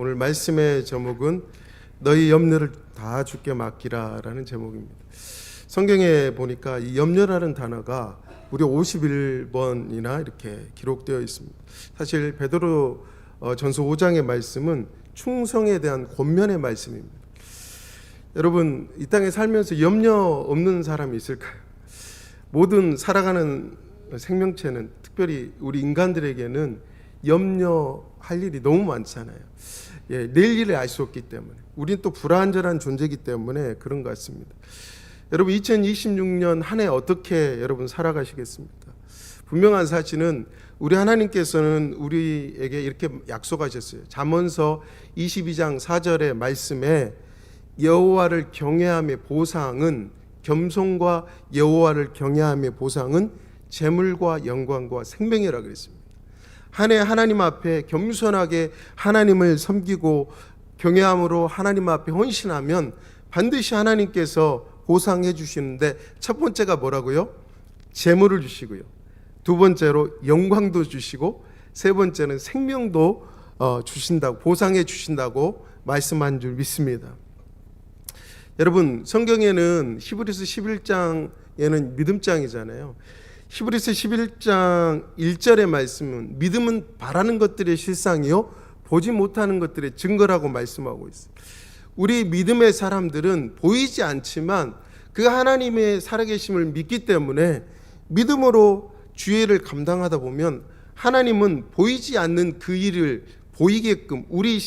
오늘 말씀의 제목은 너희 염려를 다 주께 맡기라 라는 제목입니다. 성경에 보니까 이 염려라는 단어가 무려 51번이나 이렇게 기록되어 있습니다. 사실 베드로 전서 5장의 말씀은 충성에 대한 권면의 말씀입니다. 여러분, 이 땅에 살면서 염려 없는 사람이 있을까요? 모든 살아가는 생명체는, 특별히 우리 인간들에게는 염려할 일이 너무 많잖아요. 내일 일을 알 수 없기 때문에, 우린 또 불안전한 존재이기 때문에 그런 것 같습니다. 여러분, 2026년 한 해 어떻게 여러분 살아가시겠습니까? 분명한 사실은 우리 하나님께서는 우리에게 이렇게 약속하셨어요. 잠언서 22장 4절의 말씀에 여호와를 경외함의 보상은, 겸손과 여호와를 경외함의 보상은 재물과 영광과 생명이라 그랬습니다. 한 해 하나님 앞에 겸손하게 하나님을 섬기고 경외함으로 하나님 앞에 헌신하면 반드시 하나님께서 보상해 주시는데, 첫 번째가 뭐라고요? 재물을 주시고요, 두 번째로 영광도 주시고, 세 번째는 생명도 주신다고, 보상해 주신다고 말씀한 줄 믿습니다. 여러분, 성경에는 히브리서 11장에는 믿음장이잖아요. 히브리서 11장 1절의 말씀은 믿음은 바라는 것들의 실상이요 보지 못하는 것들의 증거라고 말씀하고 있어요. 우리 믿음의 사람들은 보이지 않지만 그 하나님의 살아계심을 믿기 때문에 믿음으로 주의 일을 감당하다 보면 하나님은 보이지 않는 그 일을 보이게끔 우리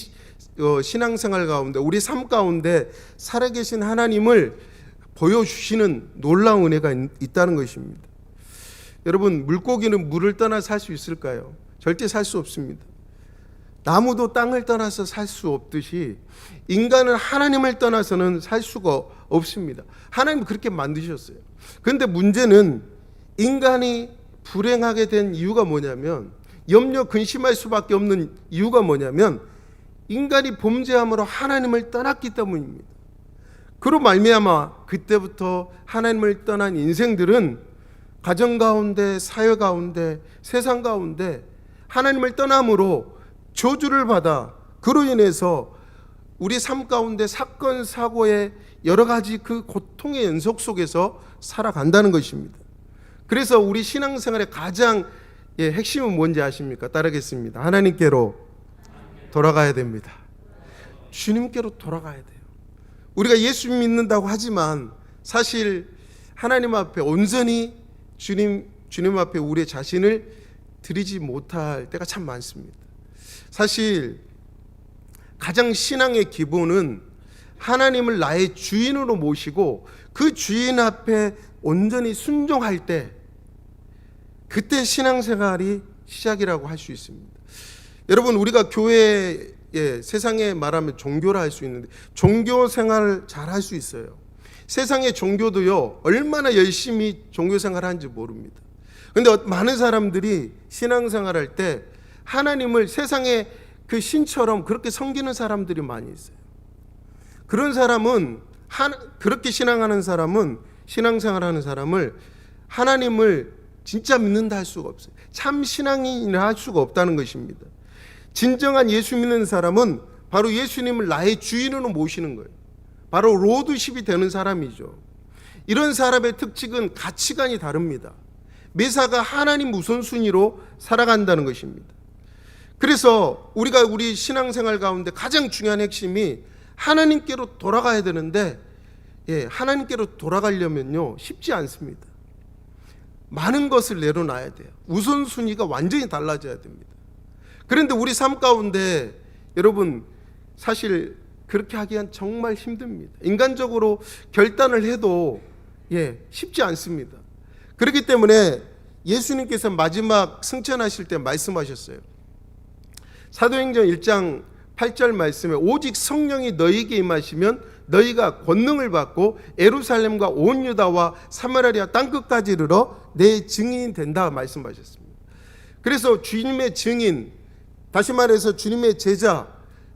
신앙생활 가운데, 우리 삶 가운데 살아계신 하나님을 보여주시는 놀라운 은혜가 있다는 것입니다. 여러분, 물고기는 물을 떠나 살 수 있을까요? 절대 살 수 없습니다. 나무도 땅을 떠나서 살 수 없듯이 인간은 하나님을 떠나서는 살 수가 없습니다. 하나님은 그렇게 만드셨어요. 그런데 문제는 인간이 불행하게 된 이유가 뭐냐면, 염려 근심할 수밖에 없는 이유가 뭐냐면, 인간이 범죄함으로 하나님을 떠났기 때문입니다. 그로 말미암아 그때부터 하나님을 떠난 인생들은 가정 가운데, 사회 가운데, 세상 가운데 하나님을 떠남으로 저주를 받아, 그로 인해서 우리 삶 가운데 사건, 사고의 여러 가지 그 고통의 연속 속에서 살아간다는 것입니다. 그래서 우리 신앙생활의 가장 핵심은 뭔지 아십니까? 따르겠습니다. 하나님께로 돌아가야 됩니다. 주님께로 돌아가야 돼요. 우리가 예수 믿는다고 하지만 사실 하나님 앞에 온전히 주님 앞에 우리의 자신을 드리지 못할 때가 참 많습니다. 사실 가장 신앙의 기본은 하나님을 나의 주인으로 모시고 그 주인 앞에 온전히 순종할 때, 그때 신앙생활이 시작이라고 할 수 있습니다. 여러분, 우리가 교회, 세상에 말하면 종교라 할 수 있는데 종교 생활을 잘 할 수 있어요. 세상의 종교도요, 얼마나 열심히 종교 생활하는지 모릅니다. 그런데 많은 사람들이 신앙생활할 때 하나님을 세상의 그 신처럼 그렇게 섬기는 사람들이 많이 있어요. 그런 사람은, 그렇게 신앙하는 사람은, 신앙생활하는 사람을 하나님을 진짜 믿는다 할 수가 없어요. 참 신앙인이라 할 수가 없다는 것입니다. 진정한 예수 믿는 사람은 바로 예수님을 나의 주인으로 모시는 거예요. 바로 로드십이 되는 사람이죠. 이런 사람의 특징은 가치관이 다릅니다. 매사가 하나님 우선순위로 살아간다는 것입니다. 그래서 우리가 우리 신앙생활 가운데 가장 중요한 핵심이 하나님께로 돌아가야 되는데, 하나님께로 돌아가려면요 쉽지 않습니다. 많은 것을 내려놔야 돼요. 우선순위가 완전히 달라져야 됩니다. 그런데 우리 삶 가운데 여러분, 사실 그렇게 하기엔 정말 힘듭니다. 인간적으로 결단을 해도 쉽지 않습니다. 그렇기 때문에 예수님께서 마지막 승천하실 때 말씀하셨어요. 사도행전 1장 8절 말씀에 오직 성령이 너희에게 임하시면 너희가 권능을 받고 예루살렘과 온 유다와 사마리아 땅끝까지 이르러 내 증인이 된다 말씀하셨습니다. 그래서 주님의 증인, 다시 말해서 주님의 제자,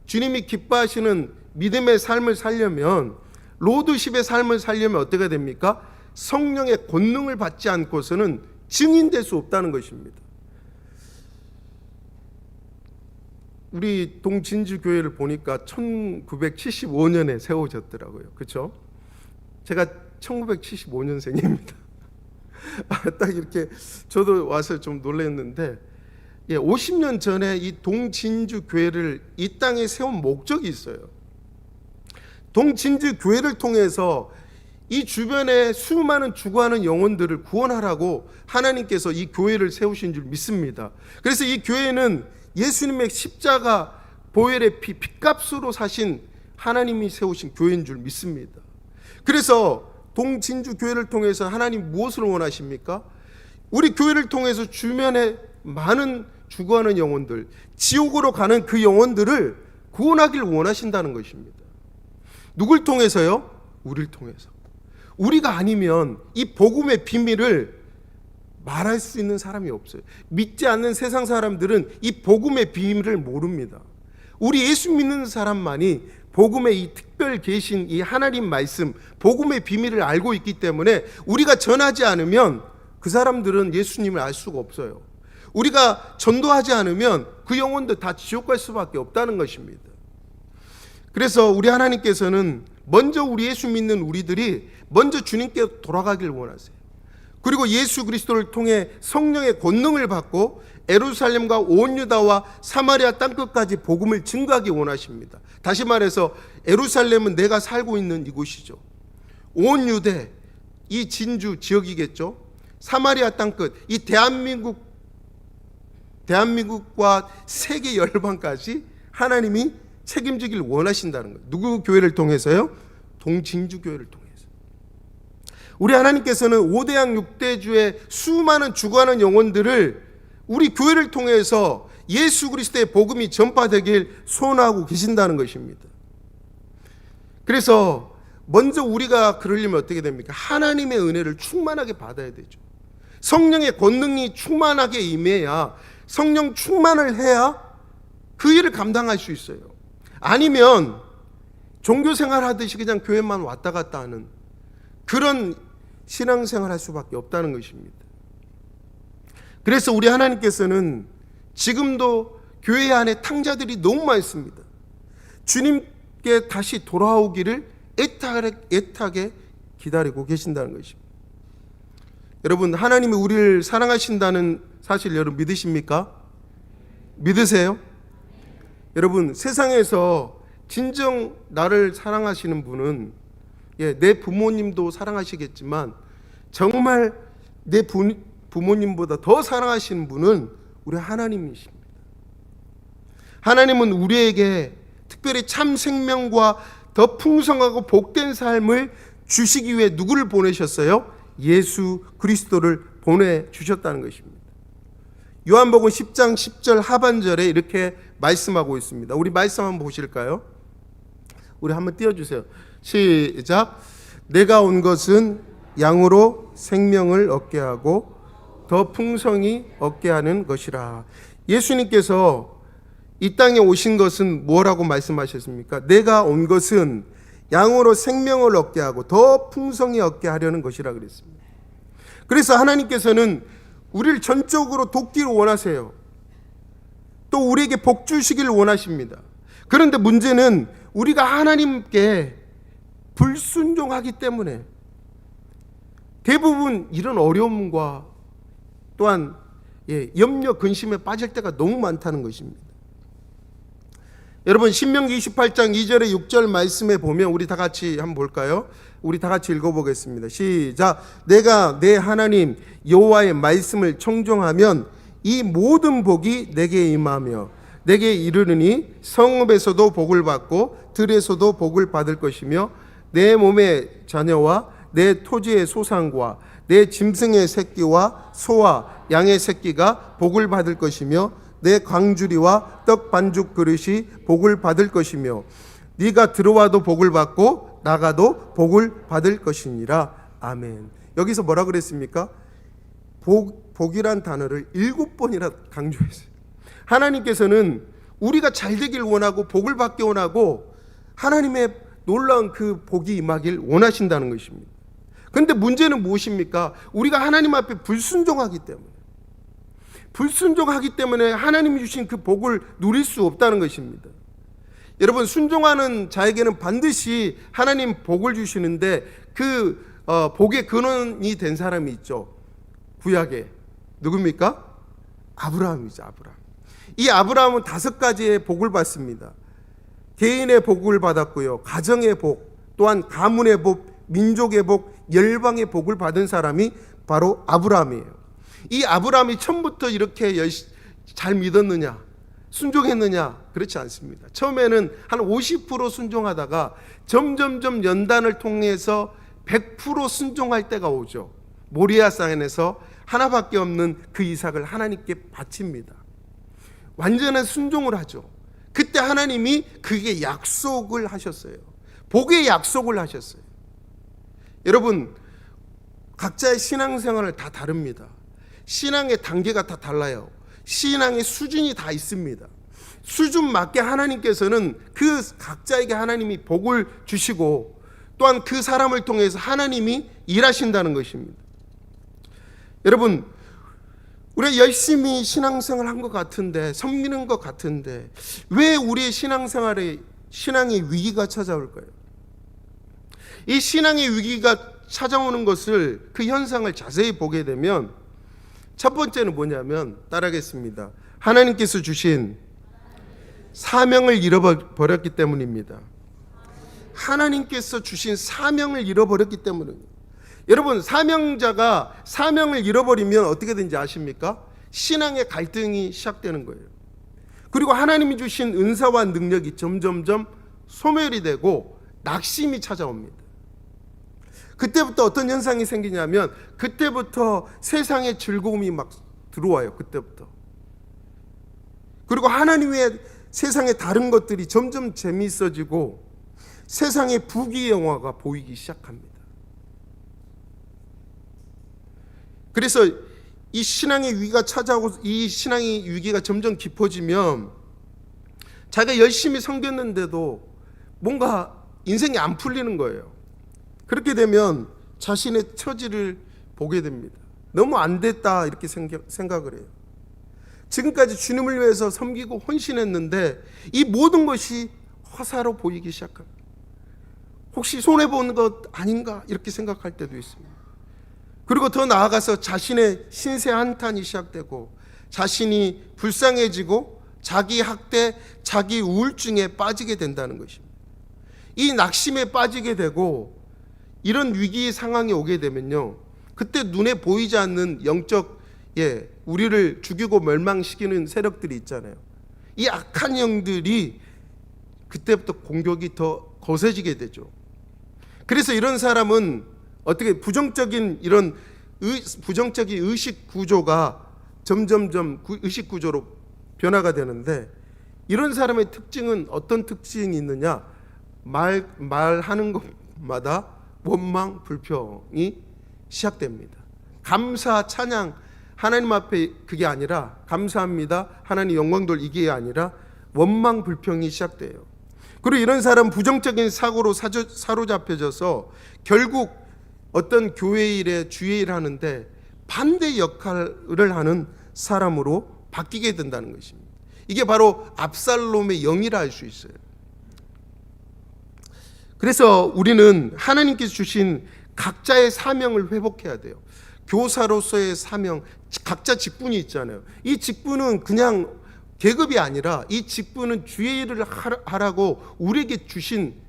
주님이 기뻐하시는 믿음의 삶을 살려면, 로드십의 삶을 살려면 어떻게 됩니까? 성령의 권능을 받지 않고서는 증인될 수 없다는 것입니다. 우리 동진주 교회를 보니까 1975년에 세워졌더라고요. 그렇죠? 제가 1975년생입니다. 딱 이렇게 저도 와서 좀 놀랐는데, 50년 전에 이 동진주 교회를 이 땅에 세운 목적이 있어요. 동진주 교회를 통해서 이 주변에 수많은 죽어가는 영혼들을 구원하라고 하나님께서 이 교회를 세우신 줄 믿습니다. 그래서 이 교회는 예수님의 십자가 보혈의 피값으로 사신 하나님이 세우신 교회인 줄 믿습니다. 그래서 동진주 교회를 통해서 하나님 무엇을 원하십니까? 우리 교회를 통해서 주변에 많은 죽어가는 영혼들, 지옥으로 가는 그 영혼들을 구원하기를 원하신다는 것입니다. 누굴 통해서요? 우리를 통해서. 우리가 아니면 이 복음의 비밀을 말할 수 있는 사람이 없어요. 믿지 않는 세상 사람들은 이 복음의 비밀을 모릅니다. 우리 예수 믿는 사람만이 복음의 이 특별 계신 이 하나님 말씀, 복음의 비밀을 알고 있기 때문에 우리가 전하지 않으면 그 사람들은 예수님을 알 수가 없어요. 우리가 전도하지 않으면 그 영혼들 다 지옥 갈 수밖에 없다는 것입니다. 그래서 우리 하나님께서는 먼저 우리 예수 믿는 우리들이 먼저 주님께 돌아가길 원하세요. 그리고 예수 그리스도를 통해 성령의 권능을 받고 예루살렘과 온 유다와 사마리아 땅끝까지 복음을 증거하기 원하십니다. 다시 말해서 예루살렘은 내가 살고 있는 이곳이죠. 온 유대, 이 진주 지역이겠죠. 사마리아 땅끝, 이 대한민국과 세계 열방까지 하나님이 책임지길 원하신다는 거예요. 누구 교회를 통해서요? 동진주 교회를 통해서. 우리 하나님께서는 5대양 6대주의 수많은 죽어가는 영혼들을 우리 교회를 통해서 예수 그리스도의 복음이 전파되길 소원하고 계신다는 것입니다. 그래서 먼저 우리가 그러려면 어떻게 됩니까? 하나님의 은혜를 충만하게 받아야 되죠. 성령의 권능이 충만하게 임해야, 성령 충만을 해야 그 일을 감당할 수 있어요. 아니면 종교생활 하듯이 그냥 교회만 왔다 갔다 하는 그런 신앙생활 할 수밖에 없다는 것입니다. 그래서 우리 하나님께서는 지금도 교회 안에 탕자들이 너무 많습니다. 주님께 다시 돌아오기를 애타게 기다리고 계신다는 것입니다. 여러분, 하나님이 우리를 사랑하신다는 사실 여러분 믿으십니까? 믿으세요? 여러분, 세상에서 진정 나를 사랑하시는 분은 내 부모님도 사랑하시겠지만 정말 내 부모님보다 더 사랑하시는 분은 우리 하나님이십니다. 하나님은 우리에게 특별히 참 생명과 더 풍성하고 복된 삶을 주시기 위해 누구를 보내셨어요? 예수 그리스도를 보내주셨다는 것입니다. 요한복음 10장 10절 하반절에 이렇게 말씀하고 있습니다. 우리 말씀 한번 보실까요? 우리 한번 띄워주세요. 시작. 내가 온 것은 양으로 생명을 얻게 하고 더 풍성히 얻게 하는 것이라. 예수님께서 이 땅에 오신 것은 뭐라고 말씀하셨습니까? 내가 온 것은 양으로 생명을 얻게 하고 더 풍성히 얻게 하려는 것이라 그랬습니다. 그래서 하나님께서는 우리를 전적으로 돕기를 원하세요. 또 우리에게 복 주시기를 원하십니다. 그런데 문제는 우리가 하나님께 불순종하기 때문에 대부분 이런 어려움과 또한 염려 근심에 빠질 때가 너무 많다는 것입니다. 여러분, 신명기 28장 2절에 6절 말씀에 보면 우리 다 같이 한번 볼까요? 우리 다 같이 읽어보겠습니다. 시작. 내가 내 하나님 여호와의 말씀을 청종하면 이 모든 복이 내게 임하며 내게 이르르니 성읍에서도 복을 받고 들에서도 복을 받을 것이며 내 몸의 자녀와 내 토지의 소산과 내 짐승의 새끼와 소와 양의 새끼가 복을 받을 것이며 내 광주리와 떡 반죽 그릇이 복을 받을 것이며 네가 들어와도 복을 받고 나가도 복을 받을 것이니라. 아멘. 여기서 뭐라 그랬습니까? 복이란 단어를 7번이나 강조했어요. 하나님께서는 우리가 잘 되길 원하고 복을 받기 원하고 하나님의 놀라운 그 복이 임하길 원하신다는 것입니다. 그런데 문제는 무엇입니까? 우리가 하나님 앞에 불순종하기 때문에, 불순종하기 때문에 하나님이 주신 그 복을 누릴 수 없다는 것입니다. 여러분, 순종하는 자에게는 반드시 하나님 복을 주시는데 그 복의 근원이 된 사람이 있죠. 구약에 누굽니까? 아브라함이죠. 아브라함. 이 아브라함은 5가지의 복을 받습니다. 개인의 복을 받았고요, 가정의 복, 또한 가문의 복, 민족의 복, 열방의 복을 받은 사람이 바로 아브라함이에요. 이 아브라함이 처음부터 이렇게 잘 믿었느냐, 순종했느냐? 그렇지 않습니다. 처음에는 한 50% 순종하다가 점점점 연단을 통해서 100% 순종할 때가 오죠. 모리아산에서 하나밖에 없는 그 이삭을 하나님께 바칩니다. 완전한 순종을 하죠. 그때 하나님이 그게 약속을 하셨어요. 복의 약속을 하셨어요. 여러분, 각자의 신앙생활을 다 다릅니다. 신앙의 단계가 다 달라요. 신앙의 수준이 다 있습니다. 수준 맞게 하나님께서는 그 각자에게 하나님이 복을 주시고 또한 그 사람을 통해서 하나님이 일하신다는 것입니다. 여러분, 우리가 열심히 신앙생활 한 것 같은데, 섬기는 것 같은데 왜 우리의 신앙생활에 신앙의 위기가 찾아올까요? 이 신앙의 위기가 찾아오는 것을, 그 현상을 자세히 보게 되면 첫 번째는 뭐냐면, 따라하겠습니다. 하나님께서 주신 사명을 잃어버렸기 때문입니다. 하나님께서 주신 사명을 잃어버렸기 때문입니다. 여러분, 사명자가 사명을 잃어버리면 어떻게 되는지 아십니까? 신앙의 갈등이 시작되는 거예요. 그리고 하나님이 주신 은사와 능력이 점점점 소멸이 되고 낙심이 찾아옵니다. 그때부터 어떤 현상이 생기냐면, 그때부터 세상의 즐거움이 막 들어와요. 그때부터. 그리고 하나님 외에 세상의 다른 것들이 점점 재미있어지고 세상의 부귀영화가 보이기 시작합니다. 그래서 이 신앙의 위기가 찾아오고, 이 신앙의 위기가 점점 깊어지면 자기가 열심히 섬겼는데도 뭔가 인생이 안 풀리는 거예요. 그렇게 되면 자신의 처지를 보게 됩니다. 너무 안 됐다, 이렇게 생각을 해요. 지금까지 주님을 위해서 섬기고 헌신했는데 이 모든 것이 허사로 보이기 시작합니다. 혹시 손해보는 것 아닌가, 이렇게 생각할 때도 있습니다. 그리고 더 나아가서 자신의 신세 한탄이 시작되고 자신이 불쌍해지고 자기 학대, 자기 우울증에 빠지게 된다는 것입니다. 이 낙심에 빠지게 되고 이런 위기 상황이 오게 되면요, 그때 눈에 보이지 않는 영적, 우리를 죽이고 멸망시키는 세력들이 있잖아요. 이 악한 영들이 그때부터 공격이 더 거세지게 되죠. 그래서 이런 사람은 어떻게 부정적인 의식 구조가 점점점 의식 구조로 변화가 되는데, 이런 사람의 특징은 어떤 특징이 있느냐? 말하는 것마다 원망, 불평이 시작됩니다. 감사, 찬양, 하나님 앞에 그게 아니라 감사합니다, 하나님 영광 돌, 이게 아니라 원망, 불평이 시작돼요. 그리고 이런 사람 부정적인 사고로 사로잡혀져서 결국 어떤 교회 일에 주의 일을 하는데 반대 역할을 하는 사람으로 바뀌게 된다는 것입니다. 이게 바로 압살롬의 영이라 할 수 있어요. 그래서 우리는 하나님께서 주신 각자의 사명을 회복해야 돼요. 교사로서의 사명, 각자 직분이 있잖아요. 이 직분은 그냥 계급이 아니라 이 직분은 주의 일을 하라고 우리에게 주신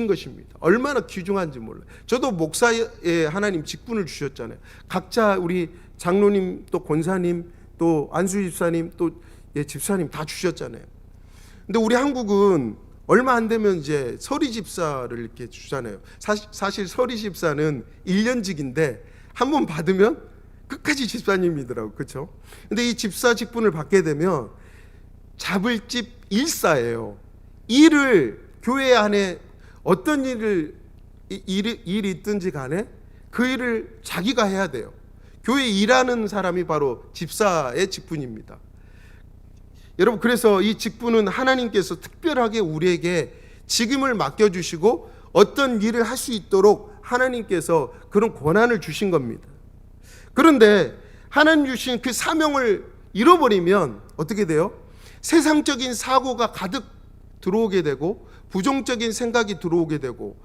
것입니다. 얼마나 귀중한지 몰라요. 저도 목사의 하나님 직분을 주셨잖아요. 각자 우리 장로님, 또 권사님, 또 안수 집사님, 또 집사님 다 주셨잖아요. 근데 우리 한국은 얼마 안 되면 이제 서리 집사를 이렇게 주잖아요. 사실 서리 집사는 1년직인데 한 번 받으면 끝까지 집사님이더라고요. 그렇죠? 근데 이 집사 직분을 받게 되면 잡을 집 일사예요. 일을 교회 안에 어떤 일이 있든지 간에 그 일을 자기가 해야 돼요. 교회 일하는 사람이 바로 집사의 직분입니다. 여러분, 그래서 이 직분은 하나님께서 특별하게 우리에게 직임을 맡겨주시고 어떤 일을 할 수 있도록 하나님께서 그런 권한을 주신 겁니다. 그런데 하나님 주신 그 사명을 잃어버리면 어떻게 돼요? 세상적인 사고가 가득 들어오게 되고 부정적인 생각이 들어오게 되고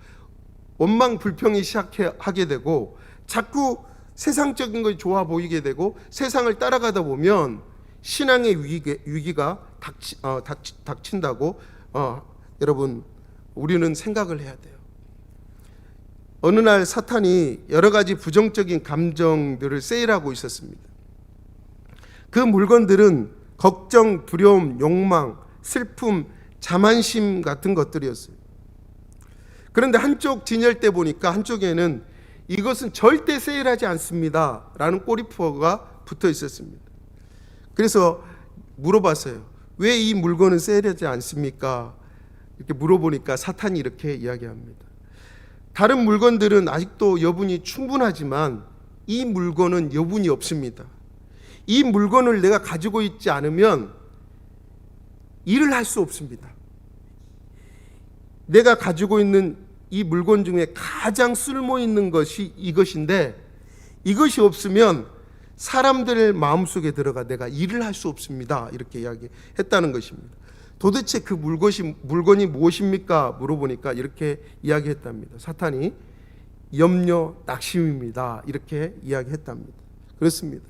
원망 불평이 시작하게 되고 자꾸 세상적인 것이 좋아 보이게 되고 세상을 따라가다 보면 신앙의 위기가 닥친다고 여러분 우리는 생각을 해야 돼요. 어느 날 사탄이 여러 가지 부정적인 감정들을 세일하고 있었습니다. 그 물건들은 걱정, 두려움, 욕망, 슬픔, 자만심 같은 것들이었어요. 그런데 한쪽 진열대 보니까 한쪽에는 이것은 절대 세일하지 않습니다 라는 꼬리표가 붙어 있었습니다. 그래서 물어봤어요. 왜 이 물건은 세일하지 않습니까? 이렇게 물어보니까 사탄이 이렇게 이야기합니다. 다른 물건들은 아직도 여분이 충분하지만 이 물건은 여분이 없습니다. 이 물건을 내가 가지고 있지 않으면 일을 할 수 없습니다. 내가 가지고 있는 이 물건 중에 가장 쓸모 있는 것이 이것인데 이것이 없으면 사람들 마음속에 들어가 내가 일을 할 수 없습니다. 이렇게 이야기했다는 것입니다. 도대체 그 물건이 무엇입니까? 물어보니까 이렇게 이야기했답니다. 사탄이 염려, 낙심입니다. 이렇게 이야기했답니다. 그렇습니다.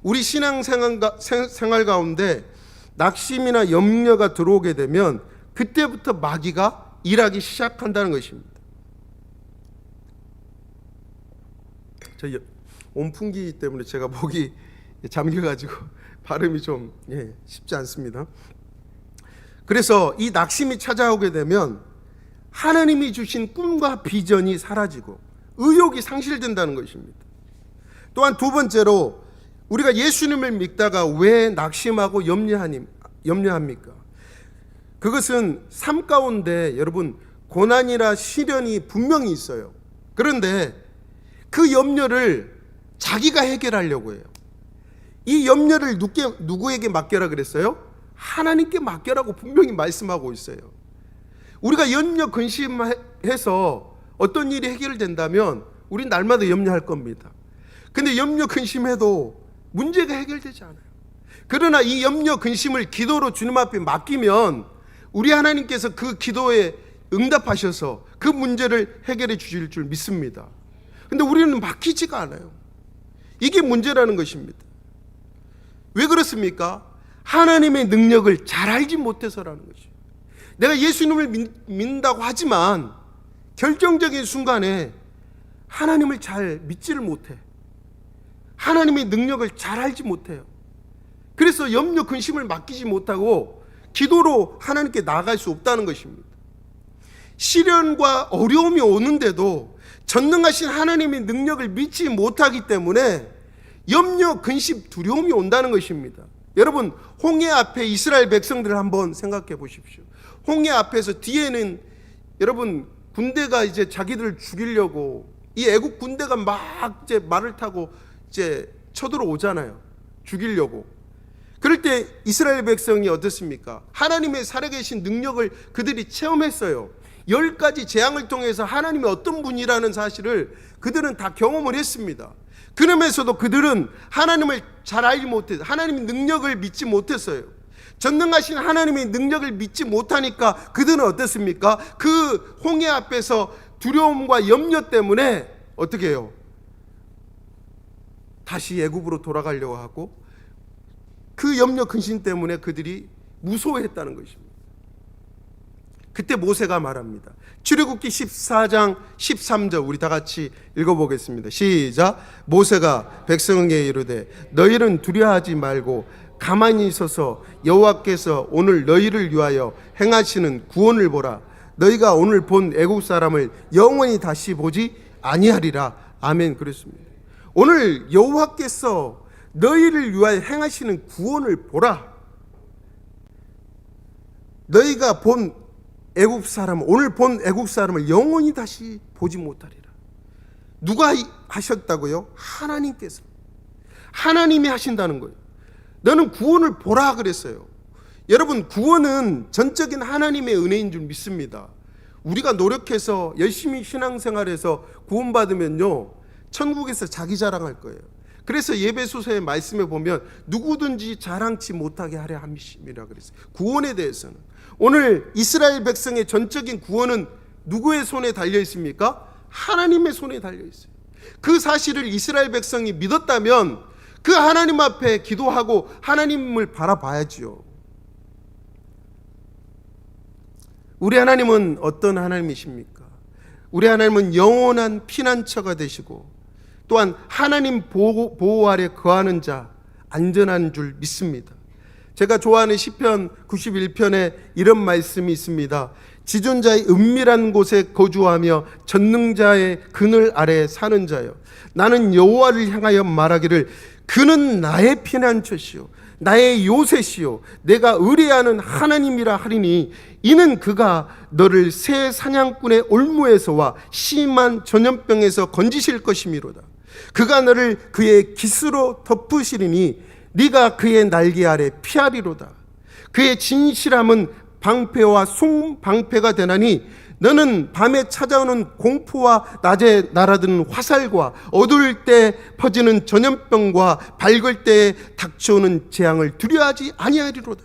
우리 신앙생활 가운데 낙심이나 염려가 들어오게 되면 그때부터 마귀가 일하기 시작한다는 것입니다. 저 온풍기 때문에 제가 목이 잠겨가지고 발음이 좀 쉽지 않습니다. 그래서 이 낙심이 찾아오게 되면 하나님이 주신 꿈과 비전이 사라지고 의욕이 상실된다는 것입니다. 또한 두 번째로 우리가 예수님을 믿다가 왜 낙심하고 염려합니까? 그것은 삶 가운데 여러분 고난이나 시련이 분명히 있어요. 그런데 그 염려를 자기가 해결하려고 해요. 이 염려를 누구에게 맡겨라 그랬어요? 하나님께 맡겨라고 분명히 말씀하고 있어요. 우리가 염려 근심해서 어떤 일이 해결된다면 우린 날마다 염려할 겁니다. 근데 염려 근심해도 문제가 해결되지 않아요. 그러나 이 염려 근심을 기도로 주님 앞에 맡기면 우리 하나님께서 그 기도에 응답하셔서 그 문제를 해결해 주실 줄 믿습니다. 근데 우리는 맡기지가 않아요. 이게 문제라는 것입니다. 왜 그렇습니까? 하나님의 능력을 잘 알지 못해서라는 것이죠. 내가 예수님을 믿는다고 하지만 결정적인 순간에 하나님을 잘 믿지를 못해. 하나님의 능력을 잘 알지 못해요. 그래서 염려 근심을 맡기지 못하고 기도로 하나님께 나아갈 수 없다는 것입니다. 시련과 어려움이 오는데도 전능하신 하나님의 능력을 믿지 못하기 때문에 염려, 근심, 두려움이 온다는 것입니다. 여러분, 홍해 앞에 이스라엘 백성들을 한번 생각해 보십시오. 홍해 앞에서 뒤에는 여러분 군대가 이제 자기들을 죽이려고 이 애국 군대가 막 이제 말을 타고 이제 쳐들어오잖아요. 죽이려고. 그럴 때 이스라엘 백성이 어떻습니까? 하나님의 살아계신 능력을 그들이 체험했어요. 10가지 재앙을 통해서 하나님이 어떤 분이라는 사실을 그들은 다 경험을 했습니다. 그러면서도 그들은 하나님을 잘 알지 못해서 하나님의 능력을 믿지 못했어요. 전능하신 하나님의 능력을 믿지 못하니까 그들은 어떻습니까? 그 홍해 앞에서 두려움과 염려 때문에 어떻게 해요? 다시 애굽으로 돌아가려고 하고 그 염려 근심 때문에 그들이 무서워했다는 것입니다. 그때 모세가 말합니다. 출애굽기 14장 13절 우리 다 같이 읽어보겠습니다. 시작. 모세가 백성에게 이르되 너희는 두려워하지 말고 가만히 있어서 여호와께서 오늘 너희를 위하여 행하시는 구원을 보라. 너희가 오늘 본 애국 사람을 영원히 다시 보지 아니하리라. 아멘. 그랬습니다. 오늘 여호와께서 너희를 위하여 행하시는 구원을 보라. 너희가 본 애국 사람, 오늘 본 애국 사람을 영원히 다시 보지 못하리라. 누가 하셨다고요? 하나님께서. 하나님이 하신다는 거예요. 너는 구원을 보라 그랬어요. 여러분, 구원은 전적인 하나님의 은혜인 줄 믿습니다. 우리가 노력해서 열심히 신앙생활해서 구원받으면요 천국에서 자기 자랑할 거예요. 그래서 예배소서의 말씀에 보면 누구든지 자랑치 못하게 하려 함이라 그랬어요. 구원에 대해서는 오늘 이스라엘 백성의 전적인 구원은 누구의 손에 달려 있습니까? 하나님의 손에 달려 있어요. 그 사실을 이스라엘 백성이 믿었다면 그 하나님 앞에 기도하고 하나님을 바라봐야지요. 우리 하나님은 어떤 하나님이십니까? 우리 하나님은 영원한 피난처가 되시고 또한 하나님 보호 아래 거하는 자, 안전한 줄 믿습니다. 제가 좋아하는 시편 91편에 이런 말씀이 있습니다. 지존자의 은밀한 곳에 거주하며 전능자의 그늘 아래 사는 자여, 나는 여호와를 향하여 말하기를 그는 나의 피난처시요 나의 요새시요 내가 의뢰하는 하나님이라 하리니 이는 그가 너를 새 사냥꾼의 올무에서와 심한 전염병에서 건지실 것이미로다. 그가 너를 그의 깃으로 덮으시리니 네가 그의 날개 아래 피하리로다. 그의 진실함은 방패와 송방패가 되나니 너는 밤에 찾아오는 공포와 낮에 날아드는 화살과 어두울 때 퍼지는 전염병과 밝을 때 닥쳐오는 재앙을 두려워하지 아니하리로다.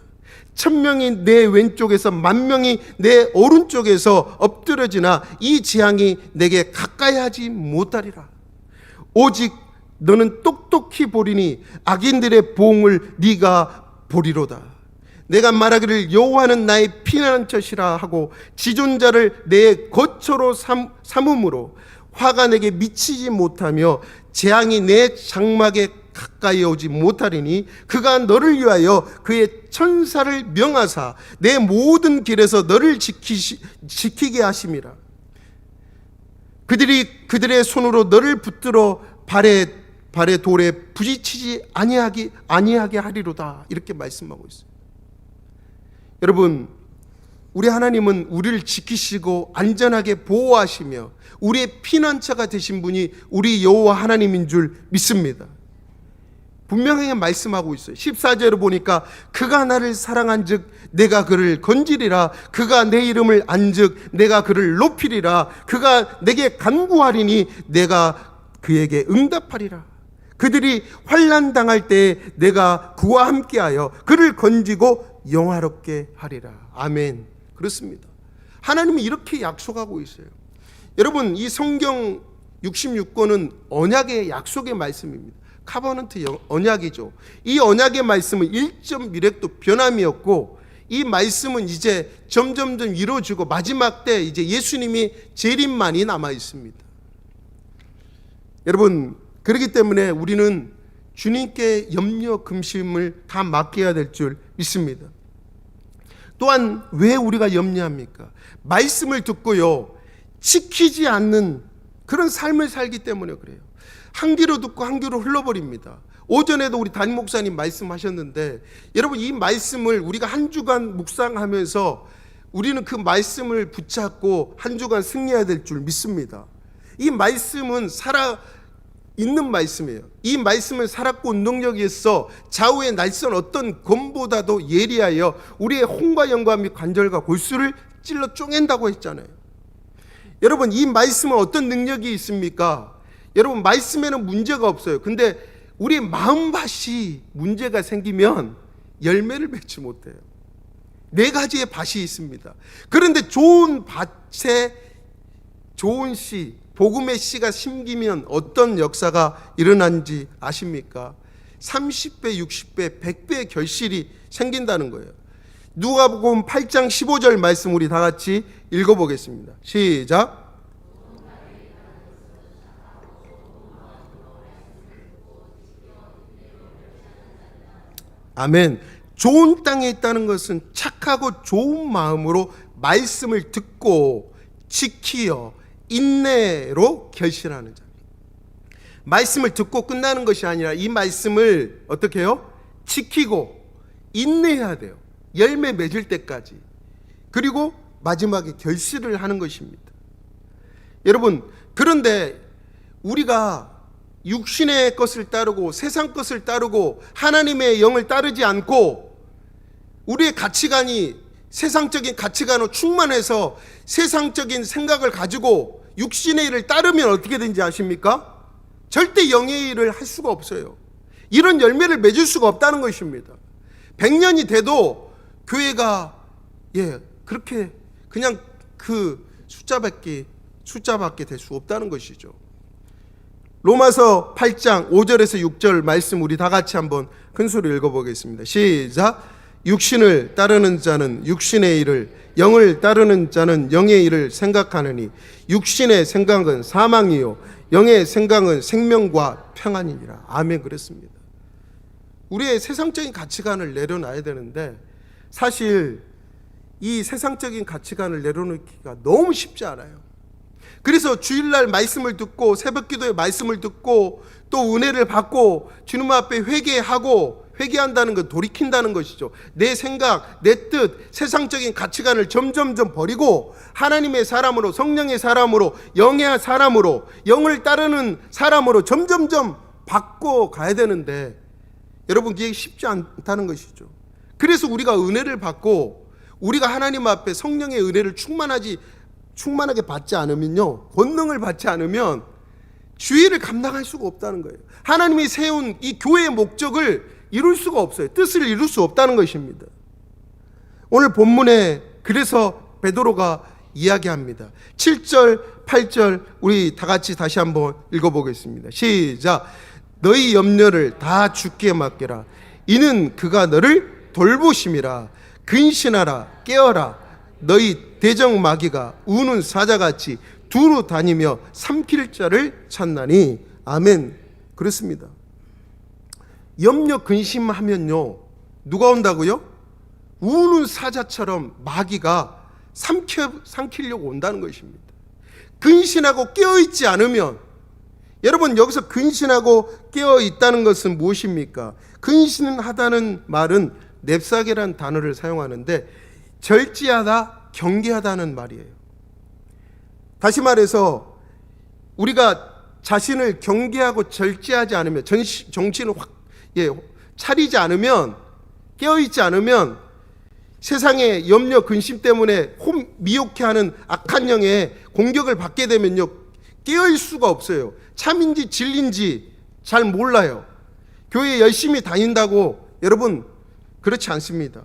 1000명이 내 왼쪽에서 10,000명이 내 오른쪽에서 엎드러지나 이 재앙이 내게 가까이 하지 못하리라. 오직 너는 똑똑히 보리니 악인들의 보응을 네가 보리로다. 내가 말하기를 여호와는 나의 피난처시라 하고 지존자를 내 거처로 삼음으로 화가 내게 미치지 못하며 재앙이 내 장막에 가까이 오지 못하리니 그가 너를 위하여 그의 천사를 명하사 내 모든 길에서 너를 지키게 하심이라. 그들의 손으로 너를 붙들어 발에 돌에 부딪히지 아니하게 하리로다. 이렇게 말씀하고 있어요. 여러분, 우리 하나님은 우리를 지키시고 안전하게 보호하시며 우리의 피난처가 되신 분이 우리 여호와 하나님인 줄 믿습니다. 분명하게 말씀하고 있어요. 14절을 보니까 그가 나를 사랑한즉 내가 그를 건지리라. 그가 내 이름을 안즉 내가 그를 높이리라. 그가 내게 간구하리니 내가 그에게 응답하리라. 그들이 환난 당할 때에 내가 그와 함께하여 그를 건지고 영화롭게 하리라. 아멘. 그렇습니다. 하나님이 이렇게 약속하고 있어요. 여러분, 이 성경 66권은 언약의 약속의 말씀입니다. 카버넌트 언약이죠. 이 언약의 말씀은 1.1획도 변함이 없고 이 말씀은 이제 점점점 이루어지고 마지막 때 이제 예수님이 재림만이 남아 있습니다. 여러분, 그렇기 때문에 우리는 주님께 염려 근심을 다 맡겨야 될 줄 믿습니다. 또한 왜 우리가 염려합니까? 말씀을 듣고요 지키지 않는 그런 삶을 살기 때문에 그래요. 한 귀로 듣고 한 귀로 흘러버립니다. 오전에도 우리 담임 목사님 말씀하셨는데 여러분, 이 말씀을 우리가 한 주간 묵상하면서 우리는 그 말씀을 붙잡고 한 주간 승리해야 될 줄 믿습니다. 이 말씀은 있는 말씀이에요. 이 말씀을 살았고 능력이 있어 좌우의 날선 어떤 검보다도 예리하여 우리의 혼과 영과 및 관절과 골수를 찔러 쪼갠다고 했잖아요. 여러분, 이 말씀은 어떤 능력이 있습니까? 여러분, 말씀에는 문제가 없어요. 근데 우리 마음밭이 문제가 생기면 열매를 맺지 못해요. 4가지의 밭이 있습니다. 그런데 좋은 밭에 좋은 씨, 복음의 씨가 심기면 어떤 역사가 일어난지 아십니까? 30배, 60배, 100배의 결실이 생긴다는 거예요. 누가복음 8장 15절 말씀 우리 다 같이 읽어보겠습니다. 시작. 아멘. 좋은 땅에 있다는 것은 착하고 좋은 마음으로 말씀을 듣고 지키어 인내로 결실하는 자. 말씀을 듣고 끝나는 것이 아니라 이 말씀을 어떻게 해요? 지키고 인내해야 돼요. 열매 맺을 때까지. 그리고 마지막에 결실을 하는 것입니다. 여러분, 그런데 우리가 육신의 것을 따르고 세상 것을 따르고 하나님의 영을 따르지 않고 우리의 가치관이 세상적인 가치관으로 충만해서 세상적인 생각을 가지고 육신의 일을 따르면 어떻게 되는지 아십니까? 절대 영의 일을 할 수가 없어요. 이런 열매를 맺을 수가 없다는 것입니다. 100년이 돼도 교회가 그렇게 그냥 그 숫자밖에 될 수 없다는 것이죠. 로마서 8장 5절에서 6절 말씀 우리 다 같이 한번 큰 소리 읽어보겠습니다. 시작. 육신을 따르는 자는 육신의 일을, 영을 따르는 자는 영의 일을 생각하느니 육신의 생각은 사망이요 영의 생각은 생명과 평안이니라. 아멘. 그랬습니다. 우리의 세상적인 가치관을 내려놔야 되는데 사실 이 세상적인 가치관을 내려놓기가 너무 쉽지 않아요. 그래서 주일날 말씀을 듣고 새벽기도의 말씀을 듣고 또 은혜를 받고 주님 앞에 회개한다는 것, 돌이킨다는 것이죠. 내 생각, 내 뜻, 세상적인 가치관을 점점점 버리고 하나님의 사람으로, 성령의 사람으로, 영의 사람으로, 영을 따르는 사람으로 점점점 바꿔가야 되는데 여러분 그게 쉽지 않다는 것이죠. 그래서 우리가 은혜를 받고 우리가 하나님 앞에 성령의 은혜를 충만하게 받지 않으면요, 권능을 받지 않으면 주의를 감당할 수가 없다는 거예요. 하나님이 세운 이 교회의 목적을 이룰 수가 없어요. 뜻을 이룰 수 없다는 것입니다. 오늘 본문에 그래서 베드로가 이야기합니다. 7절, 8절 우리 다 같이 다시 한번 읽어보겠습니다. 시작. 너희 염려를 다 주께 맡겨라. 이는 그가 너를 돌보심이라. 근신하라, 깨어라. 너희 대적마귀가 우는 사자같이 두루 다니며 삼킬 자를 찾나니. 아멘. 그렇습니다. 염려 근심하면요 누가 온다고요? 우는 사자처럼 마귀가 삼키려고 온다는 것입니다. 근신하고 깨어있지 않으면, 여러분 여기서 근신하고 깨어있다는 것은 무엇입니까? 근신하다는 말은 냅사게라는 단어를 사용하는데 절제하다, 경계하다는 말이에요. 다시 말해서 우리가 자신을 경계하고 절제하지 않으면, 정신을 차리지 않으면, 깨어있지 않으면 세상의 염려 근심 때문에 미혹해하는 악한 영의 공격을 받게 되면요 깨어있을 수가 없어요. 참인지 진리인지 잘 몰라요. 교회 열심히 다닌다고 여러분 그렇지 않습니다.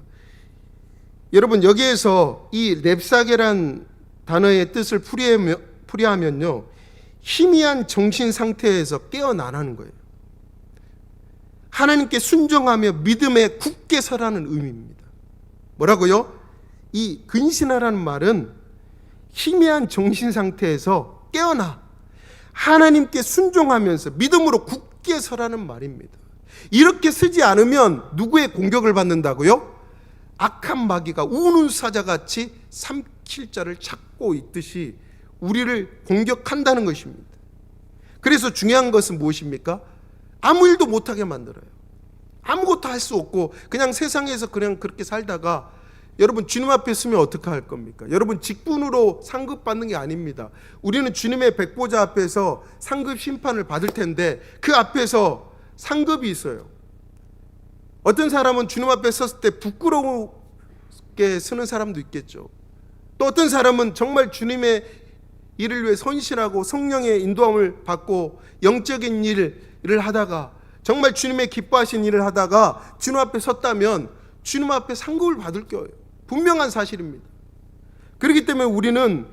여러분 여기에서 이 렙사게란 단어의 뜻을 풀이하면요 희미한 정신 상태에서 깨어나라는 거예요. 하나님께 순종하며 믿음에 굳게 서라는 의미입니다. 뭐라고요? 이 근신하라는 말은 희미한 정신 상태에서 깨어나 하나님께 순종하면서 믿음으로 굳게 서라는 말입니다. 이렇게 쓰지 않으면 누구의 공격을 받는다고요? 악한 마귀가 우는 사자같이 삼킬 자를 찾고 있듯이 우리를 공격한다는 것입니다. 그래서 중요한 것은 무엇입니까? 아무 일도 못하게 만들어요. 아무것도 할 수 없고 그냥 세상에서 그냥 그렇게 살다가 여러분 주님 앞에 서면 어떻게 할 겁니까? 여러분 직분으로 상급 받는 게 아닙니다. 우리는 주님의 백보자 앞에서 상급 심판을 받을 텐데 그 앞에서 상급이 있어요. 어떤 사람은 주님 앞에 섰을 때 부끄럽게 서는 사람도 있겠죠. 또 어떤 사람은 정말 주님의 일을 위해 헌신하고 성령의 인도함을 받고 영적인 일을 하다가 정말 주님의 기뻐하신 일을 하다가 주님 앞에 섰다면 주님 앞에 상급을 받을 거예요. 분명한 사실입니다. 그렇기 때문에 우리는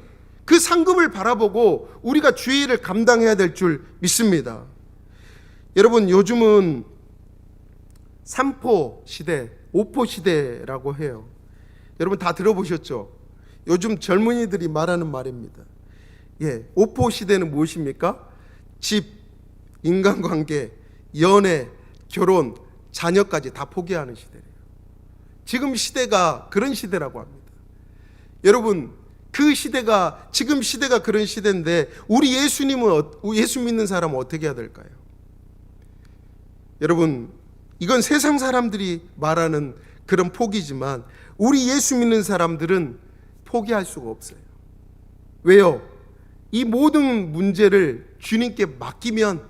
그 상급을 바라보고 우리가 주의 일을 감당해야 될 줄 믿습니다. 여러분 요즘은 3포 시대, 5포 시대라고 해요. 여러분 다 들어보셨죠? 요즘 젊은이들이 말하는 말입니다. 5포 시대는 무엇입니까? 집, 인간관계, 연애, 결혼, 자녀까지 다 포기하는 시대예요. 지금 시대가 그런 시대라고 합니다. 여러분 지금 시대가 그런 시대인데 우리 예수 믿는 사람은 어떻게 해야 될까요? 여러분 이건 세상 사람들이 말하는 그런 포기지만 우리 예수 믿는 사람들은 포기할 수가 없어요. 왜요? 이 모든 문제를 주님께 맡기면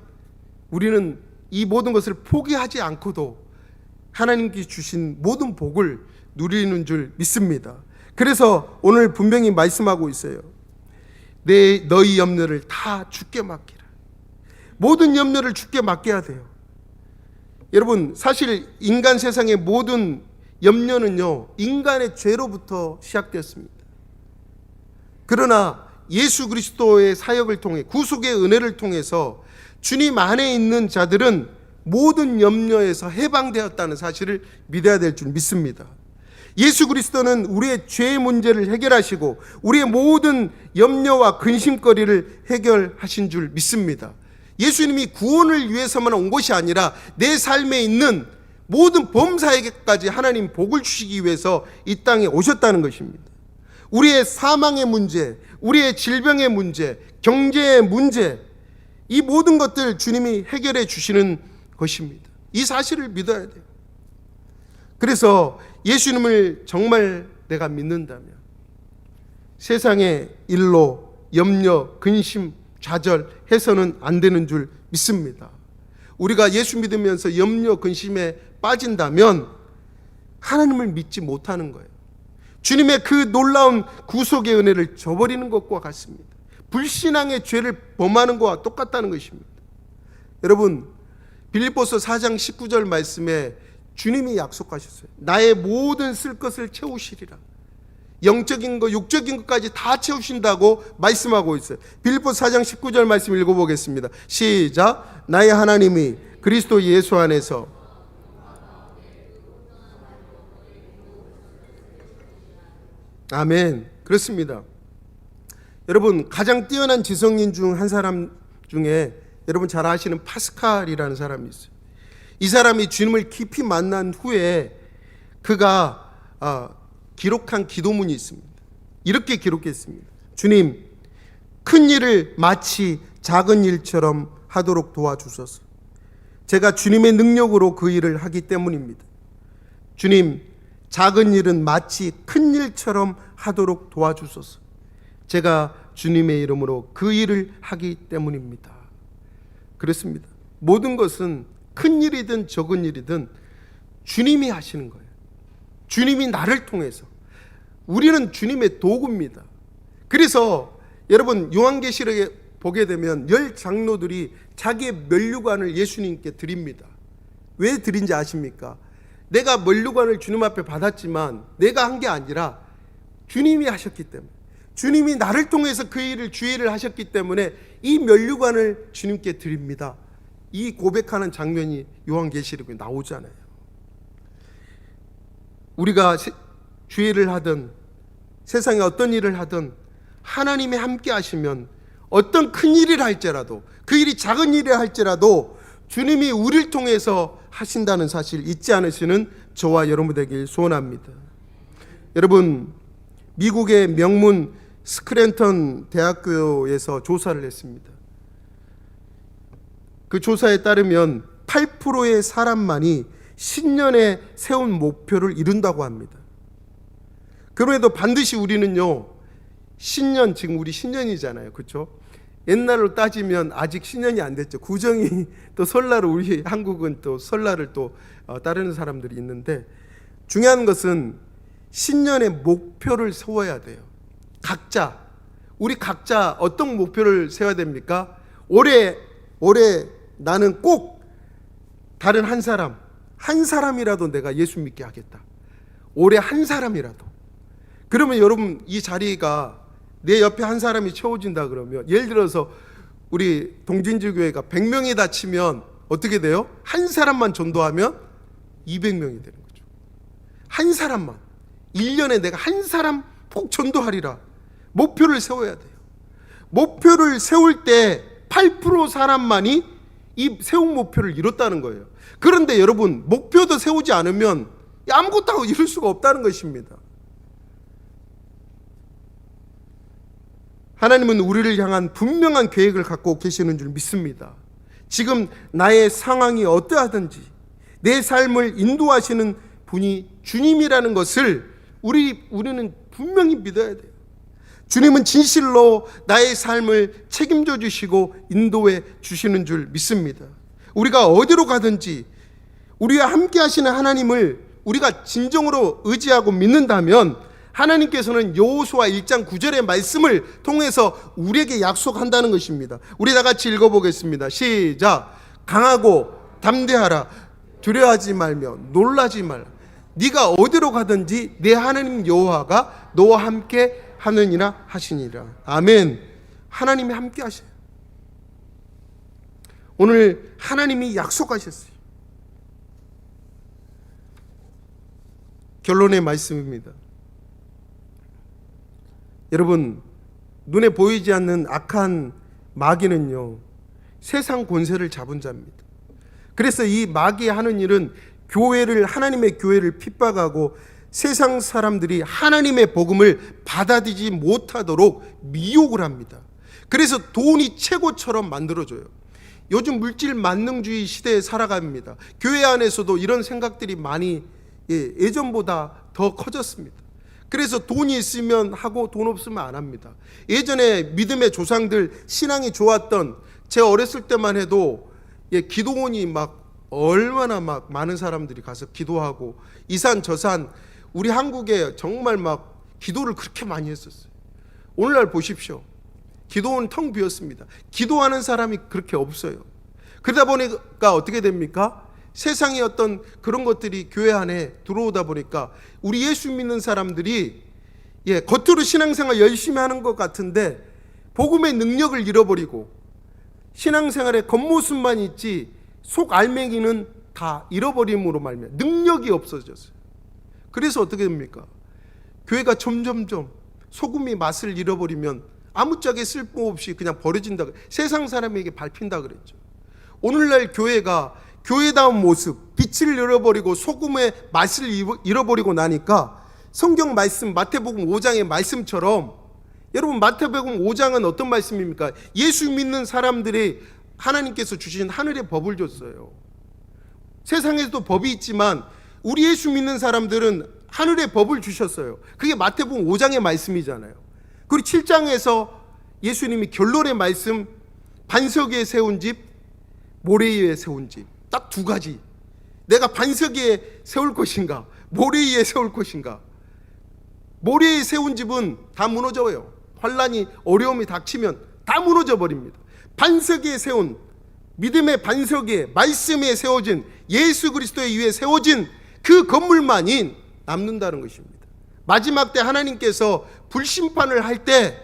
우리는 이 모든 것을 포기하지 않고도 하나님께 주신 모든 복을 누리는 줄 믿습니다. 그래서 오늘 분명히 말씀하고 있어요. 너희 염려를 다 주께 맡기라. 모든 염려를 주께 맡겨야 돼요. 여러분, 사실 인간 세상의 모든 염려는요, 인간의 죄로부터 시작되었습니다. 그러나 예수 그리스도의 사역을 통해, 구속의 은혜를 통해서 주님 안에 있는 자들은 모든 염려에서 해방되었다는 사실을 믿어야 될 줄 믿습니다. 예수 그리스도는 우리의 죄의 문제를 해결하시고 우리의 모든 염려와 근심거리를 해결하신 줄 믿습니다. 예수님이 구원을 위해서만 온 것이 아니라 내 삶에 있는 모든 범사에게까지 하나님 복을 주시기 위해서 이 땅에 오셨다는 것입니다. 우리의 사망의 문제, 우리의 질병의 문제, 경제의 문제, 이 모든 것들 주님이 해결해 주시는 것입니다. 이 사실을 믿어야 돼요. 그래서 예수님을 정말 내가 믿는다면 세상의 일로 염려, 근심, 좌절해서는 안 되는 줄 믿습니다. 우리가 예수 믿으면서 염려, 근심에 빠진다면 하나님을 믿지 못하는 거예요. 주님의 그 놀라운 구속의 은혜를 저버리는 것과 같습니다. 불신앙의 죄를 범하는 것과 똑같다는 것입니다. 여러분, 빌립보서 4장 19절 말씀에 주님이 약속하셨어요. 나의 모든 쓸 것을 채우시리라. 영적인 것, 육적인 것까지 다 채우신다고 말씀하고 있어요. 빌립보서 4장 19절 말씀 읽어보겠습니다. 시작. 나의 하나님이 그리스도 예수 안에서 아멘. 그렇습니다. 여러분, 가장 뛰어난 지성인 중 한 사람 중에 여러분 잘 아시는 파스칼이라는 사람이 있어요. 이 사람이 주님을 깊이 만난 후에 그가 기록한 기도문이 있습니다. 이렇게 기록했습니다. 주님, 큰 일을 마치 작은 일처럼 하도록 도와주소서. 제가 주님의 능력으로 그 일을 하기 때문입니다. 주님, 작은 일은 마치 큰 일처럼 하도록 도와주소서. 제가 주님의 이름으로 그 일을 하기 때문입니다. 그렇습니다. 모든 것은 큰 일이든 적은 일이든 주님이 하시는 거예요. 주님이 나를 통해서. 우리는 주님의 도구입니다. 그래서 여러분, 요한계시록에 보게 되면 10장로들이 자기의 면류관을 예수님께 드립니다. 왜 드린지 아십니까? 내가 면류관을 주님 앞에 받았지만 내가 한 게 아니라 주님이 하셨기 때문에, 주님이 나를 통해서 그 일을, 주의를 하셨기 때문에 이 면류관을 주님께 드립니다. 이 고백하는 장면이 요한계시록에 나오잖아요. 우리가 주의를 하든 세상에 어떤 일을 하든 하나님이 함께 하시면 어떤 큰 일을 할지라도, 그 일이 작은 일을 할지라도 주님이 우리를 통해서 하신다는 사실 잊지 않으시는 저와 여러분 되길 소원합니다. 여러분, 미국의 명문 스크랜턴 대학교에서 조사를 했습니다. 그 조사에 따르면 8%의 사람만이 신년에 세운 목표를 이룬다고 합니다. 그럼에도 반드시 우리는요, 신년, 지금 우리 신년이잖아요. 그렇죠? 옛날로 따지면 아직 신년이 안 됐죠. 구정이 또 설날을, 우리 한국은 또 설날을 또 따르는 사람들이 있는데, 중요한 것은 신년의 목표를 세워야 돼요. 우리 각자 어떤 목표를 세워야 됩니까? 올해 나는 꼭 다른 한 사람이라도 내가 예수 믿게 하겠다. 올해 한 사람이라도. 그러면 여러분, 이 자리가 내 옆에 한 사람이 채워진다 그러면, 예를 들어서 우리 동진주교회가 100명이다 치면 어떻게 돼요? 한 사람만 전도하면 200명이 되는 거죠. 한 사람만. 1년에 내가 한 사람 꼭 전도하리라. 목표를 세워야 돼요. 목표를 세울 때 8% 사람만이 이 세운 목표를 이뤘다는 거예요. 그런데 여러분, 목표도 세우지 않으면 아무것도 이룰 수가 없다는 것입니다. 하나님은 우리를 향한 분명한 계획을 갖고 계시는 줄 믿습니다. 지금 나의 상황이 어떠하든지 내 삶을 인도하시는 분이 주님이라는 것을 우리는 분명히 믿어야 돼요. 주님은 진실로 나의 삶을 책임져 주시고 인도해 주시는 줄 믿습니다. 우리가 어디로 가든지 우리와 함께 하시는 하나님을 우리가 진정으로 의지하고 믿는다면 하나님께서는 여호수아 1장 9절의 말씀을 통해서 우리에게 약속한다는 것입니다. 우리 다 같이 읽어보겠습니다. 시작. 강하고 담대하라. 두려워하지 말며 놀라지 말라. 네가 어디로 가든지 내 하나님 여호와가 너와 함께 하느니라 하시니라. 아멘. 하나님이 함께 하셔요. 오늘 하나님이 약속하셨어요. 결론의 말씀입니다. 여러분, 눈에 보이지 않는 악한 마귀는요, 세상 권세를 잡은 자입니다. 그래서 이 마귀의 하는 일은 하나님의 교회를 핍박하고 세상 사람들이 하나님의 복음을 받아들이지 못하도록 미혹을 합니다. 그래서 돈이 최고처럼 만들어줘요. 요즘 물질 만능주의 시대에 살아갑니다. 교회 안에서도 이런 생각들이 많이 예전보다 더 커졌습니다. 그래서 돈이 있으면 하고 돈 없으면 안 합니다. 예전에 믿음의 조상들 신앙이 좋았던 제 어렸을 때만 해도 기도원이 막 얼마나 막 많은 사람들이 가서 기도하고 이산 저산 우리 한국에 정말 막 기도를 그렇게 많이 했었어요. 오늘날 보십시오. 기도원 텅 비었습니다. 기도하는 사람이 그렇게 없어요. 그러다 보니까 어떻게 됩니까? 세상의 어떤 그런 것들이 교회 안에 들어오다 보니까 우리 예수 믿는 사람들이 겉으로 신앙생활 열심히 하는 것 같은데 복음의 능력을 잃어버리고 신앙생활의 겉모습만 있지 속 알맹이는 다 잃어버림으로 말미암아 능력이 없어졌어요. 그래서 어떻게 됩니까? 교회가 점점점 소금이 맛을 잃어버리면 아무짝에 쓸모없이 그냥 버려진다. 세상 사람에게 밟힌다 그랬죠. 오늘날 교회가 교회다운 모습, 빛을 잃어버리고 소금의 맛을 잃어버리고 나니까 성경 말씀 마태복음 5장의 말씀처럼, 여러분 마태복음 5장은 어떤 말씀입니까? 예수 믿는 사람들이 하나님께서 주신 하늘의 법을 줬어요. 세상에도 법이 있지만 우리 예수 믿는 사람들은 하늘의 법을 주셨어요. 그게 마태복음 5장의 말씀이잖아요. 그리고 7장에서 예수님이 결론의 말씀, 반석 위에 세운 집, 모래 위에 세운 집, 딱 두 가지. 내가 반석 위에 세울 것인가, 모래 위에 세울 것인가. 모래 위에 세운 집은 다 무너져요. 환란이, 어려움이 닥치면 다 무너져 버립니다. 반석 위에 세운, 믿음의 반석 위에, 말씀에 세워진, 예수 그리스도의 위에 세워진 그 건물만이 남는다는 것입니다. 마지막 때 하나님께서 불심판을 할 때,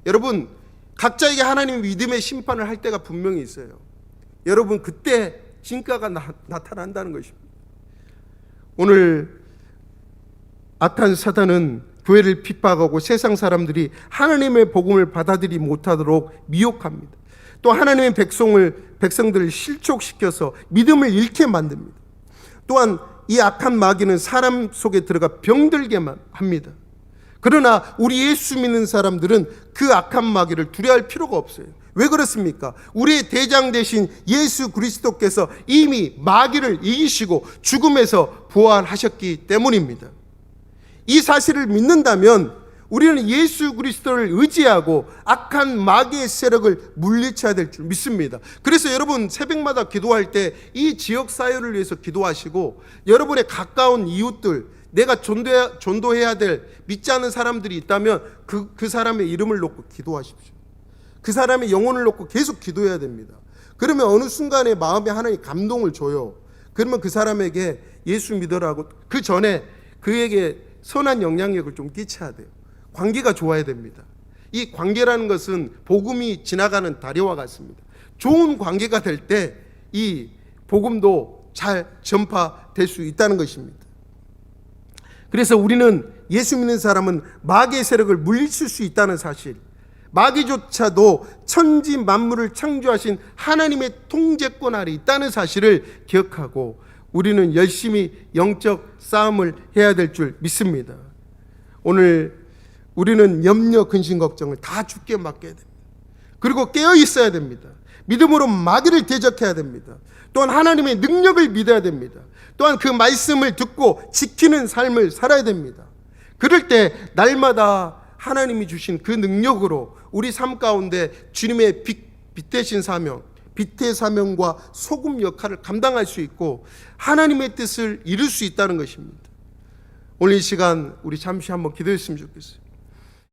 여러분 각자에게 하나님 믿음의 심판을 할 때가 분명히 있어요. 여러분 그때 진가가 나타난다는 것입니다. 오늘 악한 사단은 교회를 핍박하고 세상 사람들이 하나님의 복음을 받아들이지 못하도록 미혹합니다. 또 하나님의 백성들을 실족시켜서 믿음을 잃게 만듭니다. 또한 이 악한 마귀는 사람 속에 들어가 병들게만 합니다. 그러나 우리 예수 믿는 사람들은 그 악한 마귀를 두려워할 필요가 없어요. 왜 그렇습니까? 우리의 대장 되신 예수 그리스도께서 이미 마귀를 이기시고 죽음에서 부활하셨기 때문입니다. 이 사실을 믿는다면 우리는 예수 그리스도를 의지하고 악한 마귀의 세력을 물리쳐야 될 줄 믿습니다. 그래서 여러분 새벽마다 기도할 때 이 지역 사회를 위해서 기도하시고, 여러분의 가까운 이웃들, 내가 전도해야 될 믿지 않는 사람들이 있다면 그 사람의 이름을 놓고 기도하십시오. 그 사람의 영혼을 놓고 계속 기도해야 됩니다. 그러면 어느 순간에 마음에 하나님 감동을 줘요. 그러면 그 사람에게 예수 믿으라고 그 전에 그에게 선한 영향력을 좀 끼쳐야 돼요. 관계가 좋아야 됩니다. 이 관계라는 것은 복음이 지나가는 다리와 같습니다. 좋은 관계가 될 때 이 복음도 잘 전파될 수 있다는 것입니다. 그래서 우리는 예수 믿는 사람은 마귀의 세력을 물리칠 수 있다는 사실, 마귀조차도 천지 만물을 창조하신 하나님의 통제권 아래 있다는 사실을 기억하고 우리는 열심히 영적 싸움을 해야 될 줄 믿습니다. 오늘 우리는 염려, 근심, 걱정을 다 주께 맡겨야 됩니다. 그리고 깨어 있어야 됩니다. 믿음으로 마귀를 대적해야 됩니다. 또한 하나님의 능력을 믿어야 됩니다. 또한 그 말씀을 듣고 지키는 삶을 살아야 됩니다. 그럴 때 날마다 하나님이 주신 그 능력으로 우리 삶 가운데 주님의 빛 대신 사명, 빛의 사명과 소금 역할을 감당할 수 있고 하나님의 뜻을 이룰 수 있다는 것입니다. 오늘 이 시간 우리 잠시 한번 기도했으면 좋겠어요.